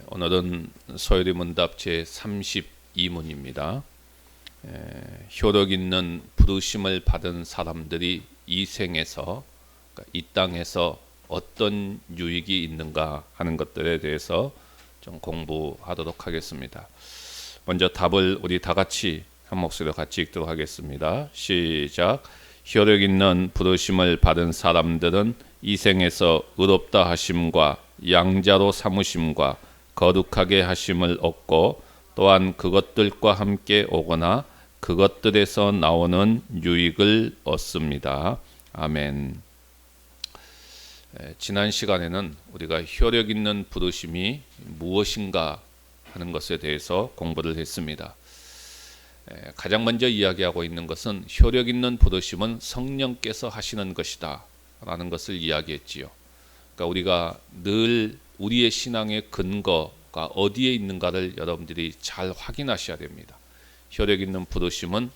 오늘은 소요리 문답 제 32문입니다. 효력 있는 부르심을 받은 사람들이 이 생에서, 그러니까 이 땅에서 어떤 유익이 있는가 하는 것들에 대해서 좀 공부하도록 하겠습니다. 먼저 답을 우리 다 같이 한 목소리로 같이 읽도록 하겠습니다. 시작. 효력 있는 부르심을 받은 사람들은 이 생에서 의롭다 하심과 양자로 삼으심과 거룩하게 하심을 얻고 또한 그것들과 함께 오거나 그것들에서 나오는 유익을 얻습니다. 아멘. 지난 시간에는 우리가 효력 있는 부르심이 무엇인가 하는 것에 대해서 공부를 했습니다. 가장 먼저 이야기하고 있는 것은 효력 있는 부르심은 성령께서 하시는 것이다 라는 것을 이야기했지요. 그러니까 우리가 늘 우리의 신앙의 근거가 어디에 있는가를 여러분들이 잘 확인하셔야 됩니다. 효력 있는 부르심은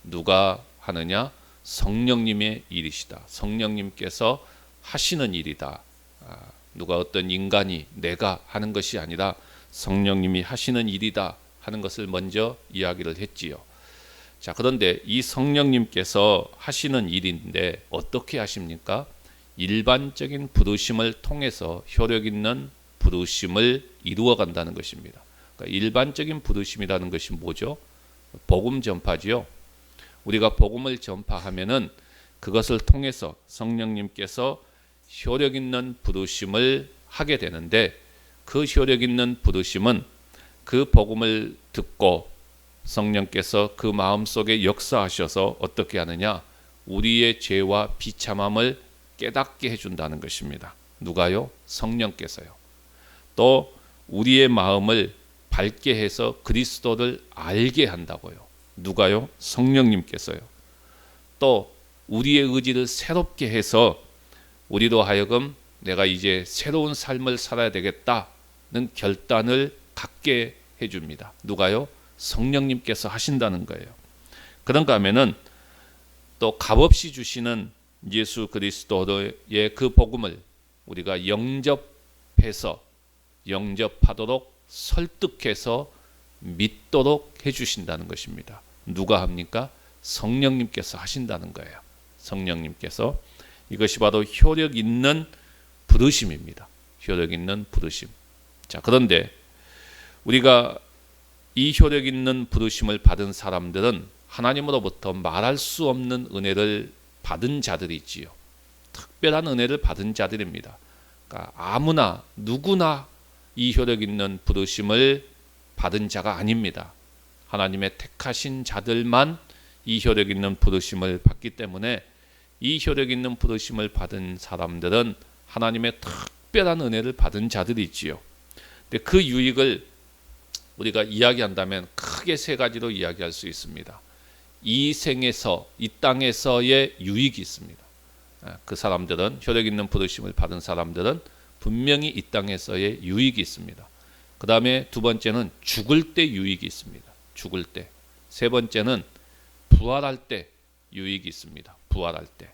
누가 하느냐? 성령님의 일이시다. 성령님께서 하시는 일이다. 누가 어떤 인간이 내가 하는 것이 아니라 성령님이 하시는 일이다 하는 것을 먼저 이야기를 했지요. 자, 그런데 이 성령님께서 하시는 일인데 어떻게 하십니까? 일반적인 부르심을 통해서 효력 있는 부르심을 이루어 간다는 것입니다. 그러니까 일반적인 부르심이라는 것이 뭐죠? 복음 전파지요. 우리가 복음을 전파하면은 그것을 통해서 성령님께서 효력 있는 부르심을 하게 되는데, 그 효력 있는 부르심은 그 복음을 듣고 성령께서 그 마음속에 역사하셔서 어떻게 하느냐? 우리의 죄와 비참함을 깨닫게 해준다는 것입니다. 누가요? 성령께서요. 또 우리의 마음을 밝게 해서 그리스도를 알게 한다고요. 누가요? 성령님께서요. 또 우리의 의지를 새롭게 해서 우리로 하여금 내가 이제 새로운 삶을 살아야 되겠다는 결단을 갖게 해줍니다. 누가요? 성령님께서 하신다는 거예요. 그런가 하면은 또 값없이 주시는 예수 그리스도의 그 복음을 우리가 영접하도록 설득해서 믿도록 해주신다는 것입니다. 누가 합니까? 성령님께서 하신다는 거예요. 성령님께서. 이것이 바로 효력 있는 부르심입니다. 효력 있는 부르심. 자, 그런데 우리가 이 효력 있는 부르심을 받은 사람들은 하나님으로부터 말할 수 없는 은혜를 받은 자들이 있지요. 특별한 은혜를 받은 자들입니다. 그러니까 아무나 누구나 이 효력 있는 부르심을 받은 자가 아닙니다. 하나님의 택하신 자들만 이 효력 있는 부르심을 받기 때문에 이 효력 있는 부르심을 받은 사람들은 하나님의 특별한 은혜를 받은 자들이 있지요. 근데 그 유익을 우리가 이야기한다면 크게 세 가지로 이야기할 수 있습니다. 이 생에서, 이 땅에서의 유익이 있습니다. 그 사람들은, 효력 있는 부르심을 받은 사람들은 분명히 이 땅에서의 유익이 있습니다. 그 다음에 두 번째는 죽을 때 유익이 있습니다. 죽을 때. 세 번째는 부활할 때 유익이 있습니다. 부활할 때.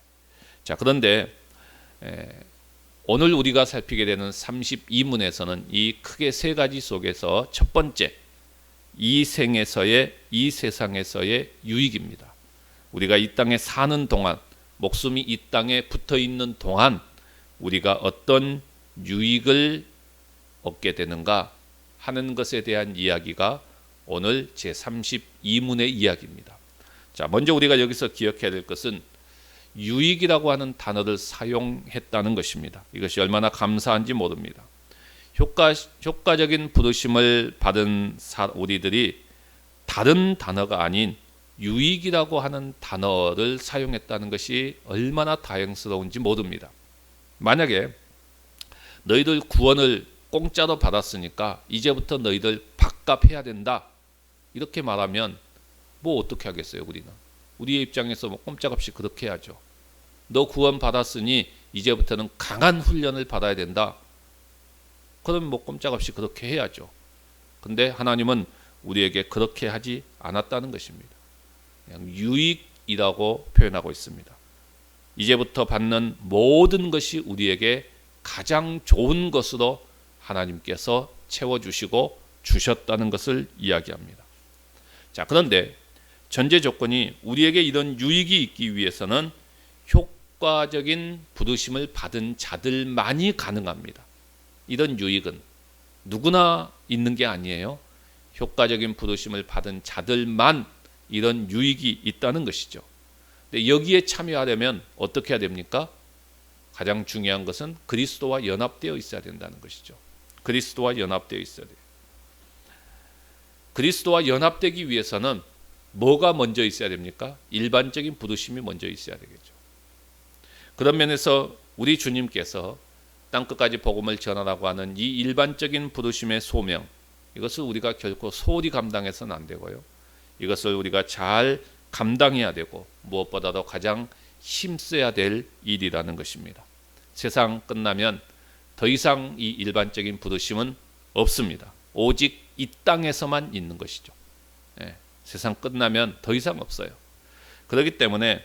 자, 그런데 오늘 우리가 살피게 되는 32문에서는 이 크게 세 가지 속에서 첫 번째, 이 생에서의, 이 세상에서의 유익입니다. 우리가 이 땅에 사는 동안, 목숨이 이 땅에 붙어 있는 동안 우리가 어떤 유익을 얻게 되는가 하는 것에 대한 이야기가 오늘 제 32문의 이야기입니다. 자, 먼저 우리가 여기서 기억해야 될 것은 유익이라고 하는 단어를 사용했다는 것입니다. 이것이 얼마나 감사한지 모릅니다. 효과적인 부르심을 받은 우리들이 다른 단어가 아닌 유익이라고 하는 단어를 사용했다는 것이 얼마나 다행스러운지 모릅니다. 만약에 너희들 구원을 공짜로 받았으니까 이제부터 너희들 밥값해야 된다 이렇게 말하면 뭐 어떻게 하겠어요? 우리는 우리의 입장에서 뭐 꼼짝없이 그렇게 해야죠. 너 구원 받았으니 이제부터는 강한 훈련을 받아야 된다. 그럼 뭐 꼼짝없이 그렇게 해야죠. 근데 하나님은 우리에게 그렇게 하지 않았다는 것입니다. 그냥 유익이라고 표현하고 있습니다. 이제부터 받는 모든 것이 우리에게 가장 좋은 것으로 하나님께서 채워주시고 주셨다는 것을 이야기합니다. 자, 그런데 전제 조건이 우리에게 이런 유익이 있기 위해서는 효과적인 부르심을 받은 자들만이 가능합니다. 이런 유익은 누구나 있는 게 아니에요. 효과적인 부르심을 받은 자들만 이런 유익이 있다는 것이죠. 근데 여기에 참여하려면 어떻게 해야 됩니까? 가장 중요한 것은 그리스도와 연합되어 있어야 된다는 것이죠. 그리스도와 연합되어 있어야 돼요. 그리스도와 연합되기 위해서는 뭐가 먼저 있어야 됩니까? 일반적인 부르심이 먼저 있어야 되겠죠. 그런 면에서 우리 주님께서 땅끝까지 복음을 전하라고 하는 이 일반적인 부르심의 소명, 이것을 우리가 결코 소홀히 감당해서는 안 되고요. 이것을 우리가 잘 감당해야 되고 무엇보다도 가장 힘써야 될 일이라는 것입니다. 세상 끝나면 더 이상 이 일반적인 부르심은 없습니다. 오직 이 땅에서만 있는 것이죠. 세상 끝나면 더 이상 없어요. 그렇기 때문에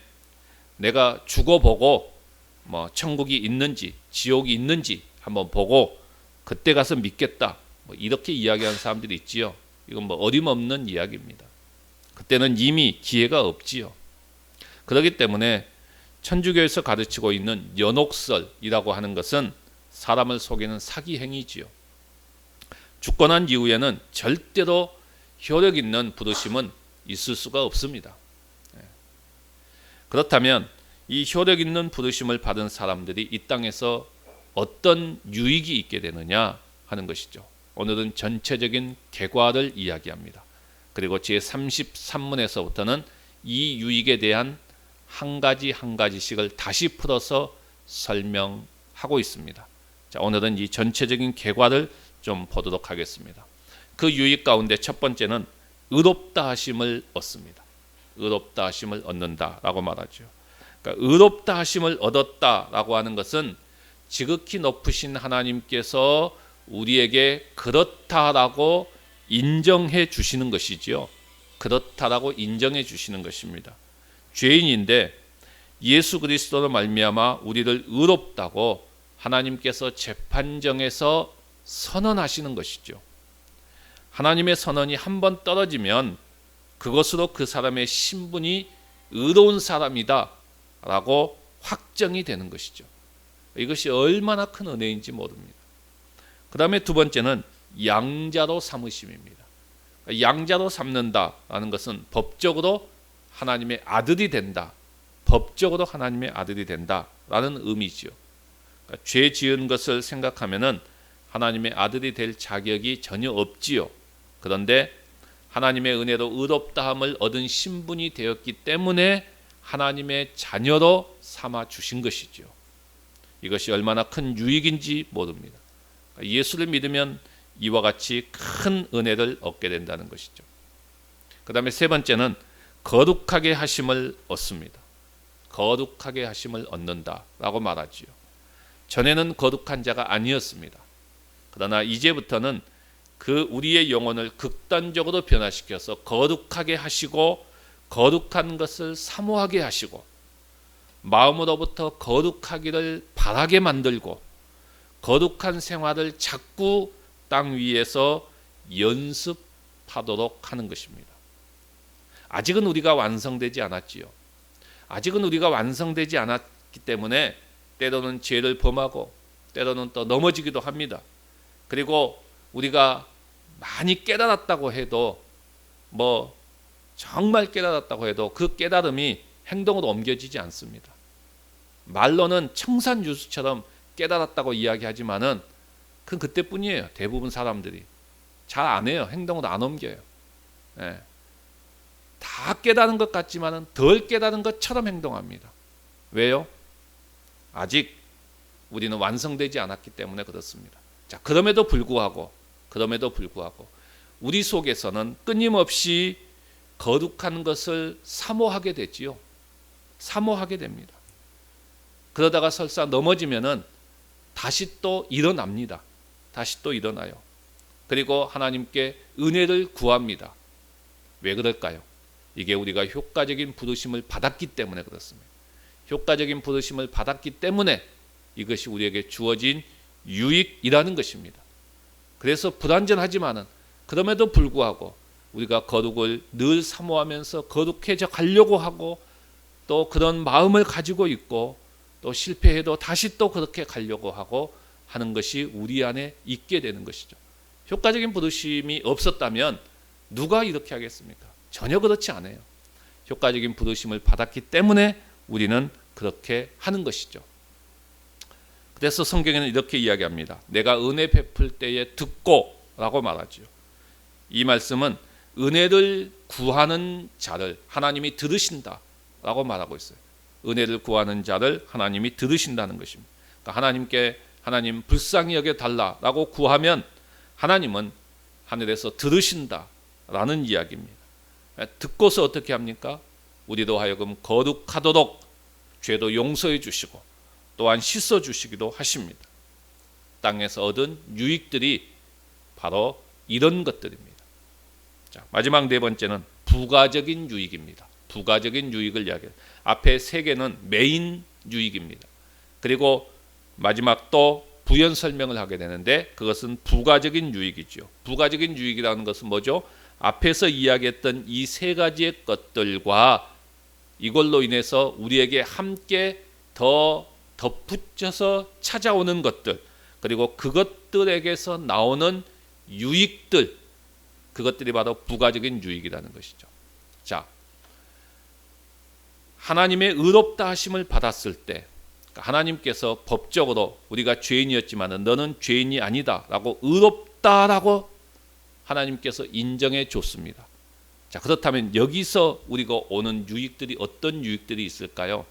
내가 죽어보고 천국이 있는지 지옥이 있는지 한번 보고 그때 가서 믿겠다, 이렇게 이야기하는 사람들이 있지요. 이건 어림없는 이야기입니다. 그때는 이미 기회가 없지요. 그렇기 때문에 천주교에서 가르치고 있는 연옥설이라고 하는 것은 사람을 속이는 사기 행위지요. 죽고 난 이후에는 절대로 효력 있는 부르심은 있을 수가 없습니다. 그렇다면 이 효력 있는 부르심을 받은 사람들이 이 땅에서 어떤 유익이 있게 되느냐 하는 것이죠. 오늘은 전체적인 계과를 이야기합니다. 그리고 제33문에서부터는 이 유익에 대한 한 가지 한 가지씩을 다시 풀어서 설명하고 있습니다. 자, 오늘은 이 전체적인 계과를 좀 보도록 하겠습니다. 그 유익 가운데 첫 번째는 의롭다 하심을 얻습니다. 의롭다 하심을 얻는다라고 말하죠. 그러니까 의롭다 하심을 얻었다라고 하는 것은 지극히 높으신 하나님께서 우리에게 그렇다라고 인정해 주시는 것이지요. 그렇다라고 인정해 주시는 것입니다. 죄인인데 예수 그리스도로 말미암아 우리를 의롭다고 하나님께서 재판정에서 선언하시는 것이죠. 하나님의 선언이 한번 떨어지면 그것으로 그 사람의 신분이 의로운 사람이다 라고 확정이 되는 것이죠. 이것이 얼마나 큰 은혜인지 모릅니다. 그 다음에 두 번째는 양자로 삼으심입니다. 양자로 삼는다라는 것은 법적으로 하나님의 아들이 된다, 법적으로 하나님의 아들이 된다라는 의미지요. 그러니까 죄 지은 것을 생각하면은 하나님의 아들이 될 자격이 전혀 없지요. 그런데 하나님의 은혜로 의롭다함을 얻은 신분이 되었기 때문에 하나님의 자녀로 삼아 주신 것이죠. 이것이 얼마나 큰 유익인지 모릅니다. 예수를 믿으면 이와 같이 큰 은혜를 얻게 된다는 것이죠. 그 다음에 세 번째는 거룩하게 하심을 얻습니다. 거룩하게 하심을 얻는다라고 말하지요. 전에는 거룩한 자가 아니었습니다. 그러나 이제부터는 그 우리의 영혼을 극단적으로 변화시켜서 거룩하게 하시고 거룩한 것을 사모하게 하시고 마음으로부터 거룩하기를 바라게 만들고 거룩한 생활을 자꾸 땅 위에서 연습하도록 하는 것입니다. 아직은 우리가 완성되지 않았지요. 아직은 우리가 완성되지 않았기 때문에 때로는 죄를 범하고 때로는 또 넘어지기도 합니다. 그리고 우리가 많이 깨달았다고 해도 정말 깨달았다고 해도 그 깨달음이 행동으로 옮겨지지 않습니다. 말로는 청산유수처럼 깨달았다고 이야기하지만은 그건 그때뿐이에요. 대부분 사람들이 잘 안 해요. 행동으로 안 옮겨요. 다 깨달은 것 같지만은 덜 깨달은 것처럼 행동합니다. 왜요? 아직 우리는 완성되지 않았기 때문에 그렇습니다. 자, 그럼에도 불구하고 우리 속에서는 끊임없이 거룩한 것을 사모하게 되지요. 사모하게 됩니다. 그러다가 설사 넘어지면은 다시 또 일어납니다. 다시 또 일어나요. 그리고 하나님께 은혜를 구합니다. 왜 그럴까요? 이게 우리가 효과적인 부르심을 받았기 때문에 그렇습니다. 효과적인 부르심을 받았기 때문에 이것이 우리에게 주어진 유익이라는 것입니다. 그래서 불완전하지만은 그럼에도 불구하고 우리가 거룩을 늘 사모하면서 거룩해져 가려고 하고 또 그런 마음을 가지고 있고 또 실패해도 다시 또 그렇게 가려고 하고 하는 것이 우리 안에 있게 되는 것이죠. 효과적인 부르심이 없었다면 누가 이렇게 하겠습니까? 전혀 그렇지 않아요. 효과적인 부르심을 받았기 때문에 우리는 그렇게 하는 것이죠. 그래서 성경에는 이렇게 이야기합니다. 내가 은혜 베풀 때에 듣고 라고 말하죠. 이 말씀은 은혜를 구하는 자를 하나님이 들으신다 라고 말하고 있어요. 은혜를 구하는 자를 하나님이 들으신다는 것입니다. 그러니까 하나님 불쌍히 여겨달라라고 구하면 하나님은 하늘에서 들으신다라는 이야기입니다. 듣고서 어떻게 합니까? 우리도 하여금 거룩하도록 죄도 용서해 주시고 또한 씻어 주시기도 하십니다. 땅에서 얻은 유익들이 바로 이런 것들입니다. 자, 마지막 네 번째는 부가적인 유익입니다. 부가적인 유익을 이야기해요. 앞에 세 개는 메인 유익입니다. 그리고 마지막 또 부연 설명을 하게 되는데 그것은 부가적인 유익이죠. 부가적인 유익이라는 것은 뭐죠? 앞에서 이야기했던 이 세 가지의 것들과 이걸로 인해서 우리에게 함께 더 덧붙여서 찾아오는 것들, 그리고 그것들에게서 나오는 유익들, 그것들이 바로 부가적인 유익이라는 것이죠. 자, 하나님의 의롭다 하심을 받았을 때 하나님께서 법적으로 우리가 죄인이었지만 너는 죄인이 아니다라고 의롭다라고 하나님께서 인정해 줬습니다. 자, 그렇다면 여기서 우리가 오는 유익들이 어떤 유익들이 있을까요?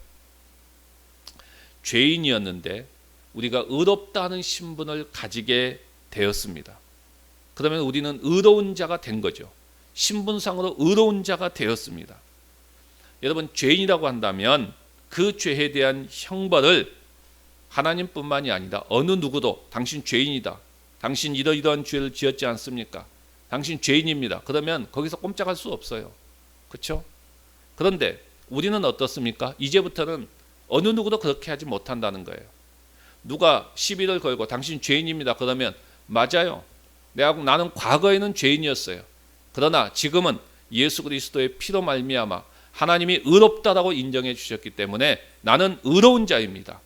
죄인이었는데 우리가 의롭다는 신분을 가지게 되었습니다. 그러면 우리는 의로운 자가 된 거죠. 신분상으로 의로운 자가 되었습니다. 여러분, 죄인이라고 한다면 그 죄에 대한 형벌을 하나님뿐만이 아니라 어느 누구도 당신 죄인이다, 당신 이러이러한 죄를 지었지 않습니까? 당신 죄인입니다. 그러면 거기서 꼼짝할 수 없어요. 그렇죠? 그런데 우리는 어떻습니까? 이제부터는 어느 누구도 그렇게 하지 못한다는 거예요. 누가 시비를 걸고 당신 죄인입니다. 그러면 맞아요. 나는 과거에는 죄인이었어요. 그러나 지금은 예수 그리스도의 피로 말미암아 하나님이 의롭다라고 인정해 주셨기 때문에 나는 의로운 자입니다.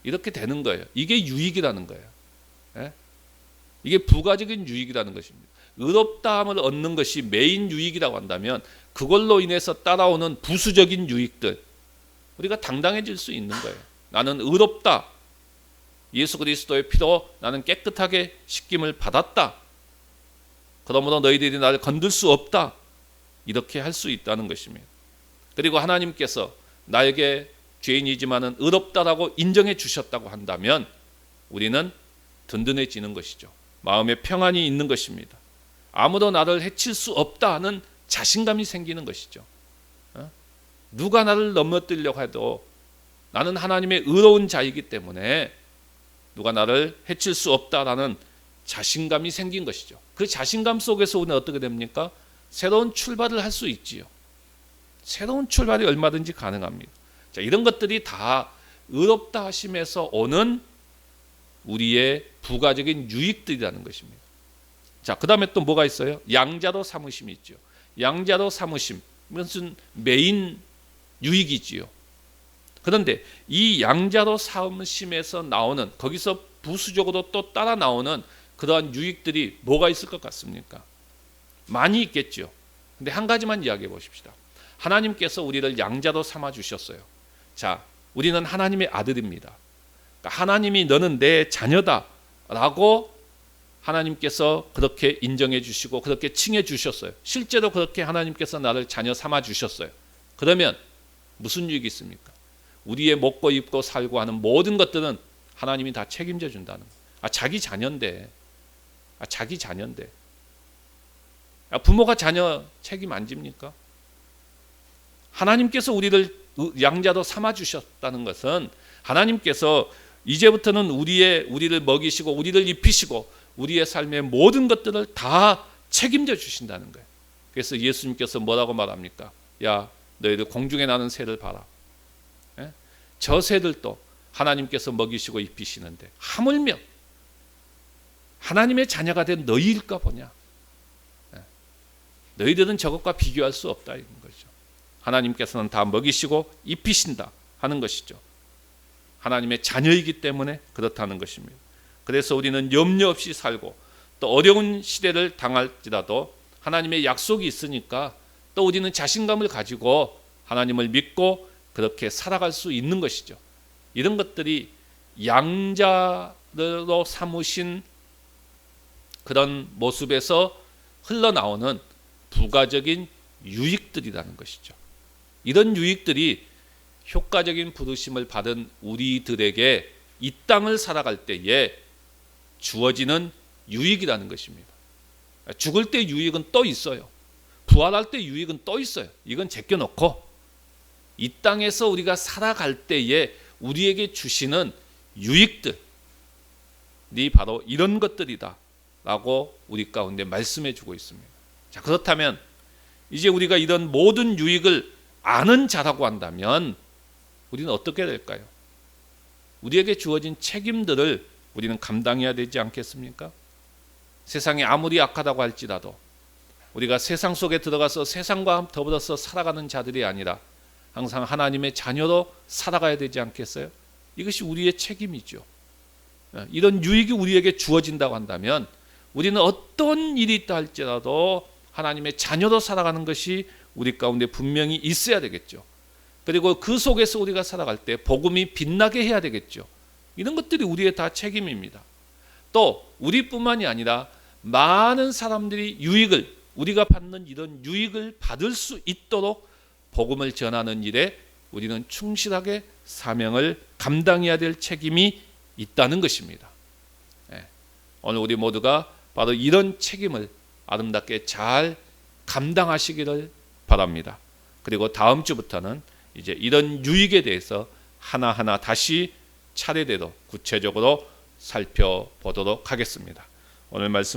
이렇게 되는 거예요. 이게 유익이라는 거예요. 예? 이게 부가적인 유익이라는 것입니다. 의롭다함을 얻는 것이 메인 유익이라고 한다면 그걸로 인해서 따라오는 부수적인 유익들, 우리가 당당해질 수 있는 거예요. 나는 의롭다. 예수 그리스도의 피로 나는 깨끗하게 씻김을 받았다. 그러므로 너희들이 나를 건들 수 없다. 이렇게 할 수 있다는 것입니다. 그리고 하나님께서 나에게 죄인이지만은 의롭다라고 인정해 주셨다고 한다면 우리는 든든해지는 것이죠. 마음에 평안이 있는 것입니다. 아무도 나를 해칠 수 없다 하는 자신감이 생기는 것이죠. 누가 나를 넘어뜨리려고 해도 나는 하나님의 의로운 자이기 때문에 누가 나를 해칠 수 없다라는 자신감이 생긴 것이죠. 그 자신감 속에서 우리는 어떻게 됩니까? 새로운 출발을 할 수 있지요. 새로운 출발이 얼마든지 가능합니다. 자, 이런 것들이 다 의롭다 하심에서 오는 우리의 부가적인 유익들이라는 것입니다. 자, 그 다음에 또 뭐가 있어요? 양자로 삼으심이 있죠. 양자로 삼으심, 이것은 메인 유익이지요. 그런데 이 양자로 삼으심에서 나오는, 거기서 부수적으로 또 따라 나오는 그러한 유익들이 뭐가 있을 것 같습니까? 많이 있겠죠. 근데 한 가지만 이야기해 보십시다. 하나님께서 우리를 양자로 삼아 주셨어요. 자, 우리는 하나님의 아들입니다. 그러니까 하나님이 너는 내 자녀다 라고 하나님께서 그렇게 인정해 주시고 그렇게 칭해 주셨어요. 실제로 그렇게 하나님께서 나를 자녀 삼아 주셨어요. 그러면 무슨 유익이 있습니까? 우리의 먹고 입고 살고 하는 모든 것들은 하나님이 다 책임져 준다는 거예요. 자기 자녀인데, 자기 자녀인데 부모가 자녀 책임 안 집니까? 하나님께서 우리를 양자로 삼아 주셨다는 것은 하나님께서 이제부터는 우리를 먹이시고 우리를 입히시고 우리의 삶의 모든 것들을 다 책임져 주신다는 거예요. 그래서 예수님께서 뭐라고 말합니까? 야, 너희들 공중에 나는 새를 봐라. 예? 저 새들도 하나님께서 먹이시고 입히시는데 하물며 하나님의 자녀가 된 너희일까 보냐. 너희들은 저것과 비교할 수 없다 이런 거죠. 하나님께서는 다 먹이시고 입히신다 하는 것이죠. 하나님의 자녀이기 때문에 그렇다는 것입니다. 그래서 우리는 염려 없이 살고 또 어려운 시대를 당할지라도 하나님의 약속이 있으니까 또 우리는 자신감을 가지고 하나님을 믿고 그렇게 살아갈 수 있는 것이죠. 이런 것들이 양자로 삼으신 그런 모습에서 흘러나오는 부가적인 유익들이라는 것이죠. 이런 유익들이 효과적인 부르심을 받은 우리들에게 이 땅을 살아갈 때에 주어지는 유익이라는 것입니다. 죽을 때 유익은 또 있어요. 부활할 때 유익은 또 있어요. 이건 제껴놓고 이 땅에서 우리가 살아갈 때에 우리에게 주시는 유익들이 바로 이런 것들이다 라고 우리 가운데 말씀해 주고 있습니다. 자, 그렇다면 이제 우리가 이런 모든 유익을 아는 자라고 한다면 우리는 어떻게 될까요? 우리에게 주어진 책임들을 우리는 감당해야 되지 않겠습니까? 세상이 아무리 악하다고 할지라도 우리가 세상 속에 들어가서 세상과 더불어서 살아가는 자들이 아니라 항상 하나님의 자녀로 살아가야 되지 않겠어요? 이것이 우리의 책임이죠. 이런 유익이 우리에게 주어진다고 한다면 우리는 어떤 일이 있다 할지라도 하나님의 자녀로 살아가는 것이 우리 가운데 분명히 있어야 되겠죠. 그리고 그 속에서 우리가 살아갈 때 복음이 빛나게 해야 되겠죠. 이런 것들이 우리의 다 책임입니다. 또 우리뿐만이 아니라 많은 사람들이 유익을, 우리가 받는 이런 유익을 받을 수 있도록 복음을 전하는 일에 우리는 충실하게 사명을 감당해야 될 책임이 있다는 것입니다. 오늘 우리 모두가 바로 이런 책임을 아름답게 잘 감당하시기를 바랍니다. 그리고 다음 주부터는 이제 이런 유익에 대해서 하나하나 다시 차례대로 구체적으로 살펴보도록 하겠습니다. 오늘 말씀